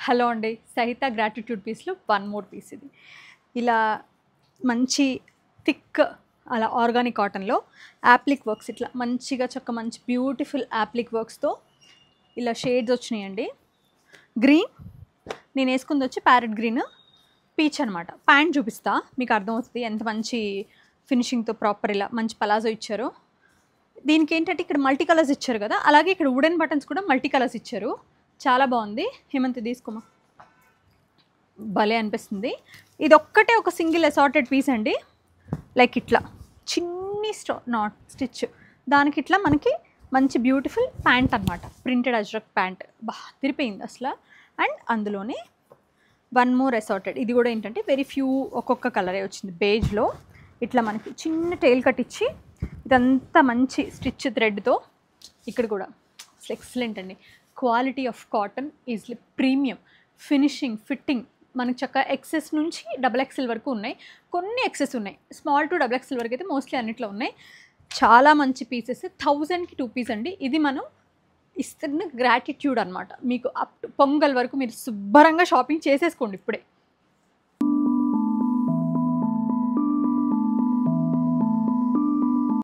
Hello అండి. సహిత gratitude పీస్‌లో one more piece ఇది. ఇలా మంచి థిక్ అలా ఆర్గానిక్ కాటన్‌లో యాప్లిక్ వర్క్స్ ఇట్లా మంచిగా మంచి బ్యూటిఫుల్ యాప్లిక్ వర్క్స్‌తో ఇలా షేడ్స్ వచ్చినాయండి. గ్రీన్ నేను వేసుకుంది వచ్చి ప్యారెట్ గ్రీన్, పీచ్ అనమాట. ప్యాంట్ చూపిస్తా మీకు అర్థమవుతుంది ఎంత మంచి ఫినిషింగ్తో ప్రాపర్ ఇలా మంచి పలాజో ఇచ్చారు. దీనికి ఏంటంటే ఇక్కడ మల్టీ కలర్స్ ఇచ్చారు కదా, అలాగే ఇక్కడ వుడెన్ బటన్స్ కూడా మల్టీ కలర్స్ ఇచ్చారు. చాలా బాగుంది. హేమంత్ తీసుకోమా, భలే అనిపిస్తుంది. ఇది ఒక్కటే ఒక సింగిల్ అసార్టెడ్ పీస్ అండి. లైక్ ఇట్లా చిన్ని నాట్ స్టిచ్, దానికి ఇట్లా మనకి మంచి బ్యూటిఫుల్ ప్యాంట్ అనమాట. ప్రింటెడ్ అజ్రక్ ప్యాంట్ బాగా తిరిపోయింది అసలు. అండ్ అందులోనే వన్ మోర్ అసార్టెడ్, ఇది కూడా ఏంటంటే వెరీ ఫ్యూ ఒక్కొక్క కలరే వచ్చింది. బేజ్లో ఇట్లా మనకి చిన్న టైల్ కట్ ఇచ్చి ఇదంతా మంచి స్టిచ్ థ్రెడ్తో ఇక్కడ కూడా ఎక్సలెంట్ అండి. Quality of cotton is premium. Finishing, fitting మనకు చక్కగా ఎక్సెస్ నుంచి XXL వరకు ఉన్నాయి. కొన్ని ఎక్సెస్ ఉన్నాయి, స్మాల్ టు XXL వరకు అయితే మోస్ట్లీ అన్నిట్లో ఉన్నాయి. చాలా మంచి పీసెస్. 1000కి 2 పీస్ అండి. ఇది మనం ఇస్తున్న గ్రాటిట్యూడ్ అనమాట. మీకు అప్ టు పొంగల్ వరకు మీరు శుభ్రంగా షాపింగ్ చేసేసుకోండి ఇప్పుడే.